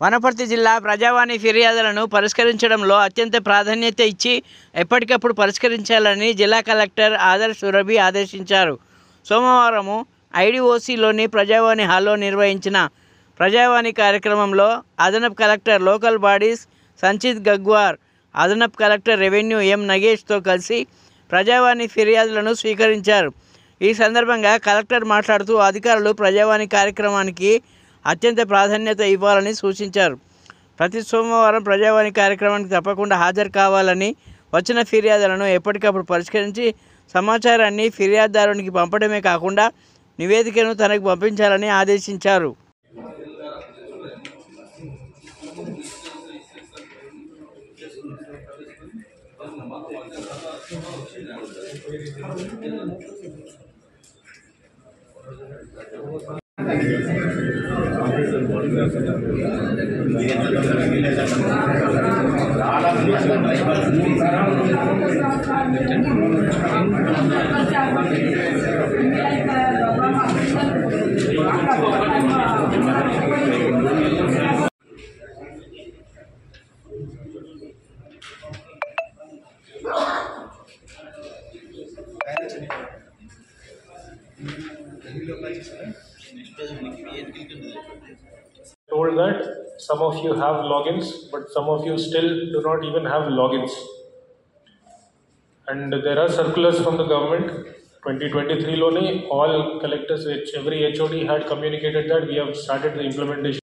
వనపర్తి జిల్లా ప్రజావాణి ఫిర్యాదులను పరిష్కరించడంలో అత్యంత ప్రాధాన్యత ఇచ్చి ఎప్పటికప్పుడు పరిష్కరించాలని జిల్లా కలెక్టర్ ఆదర్శ్ సురభి ఆదేశించారు. సోమవారం ఐడిఓసిలోని ప్రజావాణి హాల్లో నిర్వహించిన ప్రజావాణి కార్యక్రమంలో అదనపు కలెక్టర్ లోకల్ బాడీస్ సంచిత్ గగ్వార్, అదనపు కలెక్టర్ రెవెన్యూ ఎం నగేష్తో కలిసి ప్రజావాణి ఫిర్యాదులను స్వీకరించారు. ఈ సందర్భంగా కలెక్టర్ మాట్లాడుతూ అధికారులు ప్రజావాణి కార్యక్రమానికి అత్యంత ప్రాధాన్యత ఇవ్వాలని సూచించారు. ప్రతి సోమవారం ప్రజావాణి కార్యక్రమానికి తప్పకుండా హాజరు కావాలని, వచ్చిన ఫిర్యాదులను ఎప్పటికప్పుడు పరిష్కరించి సమాచారాన్ని ఫిర్యాదుదారునికి పంపడమే కాకుండా నివేదికను తనకు పంపించాలని ఆదేశించారు. Told that some of you have logins, but some of you still do not even have logins. And there are circulars from the government. 2023 lone all collectors, which every HOD had communicated that we have started the implementation.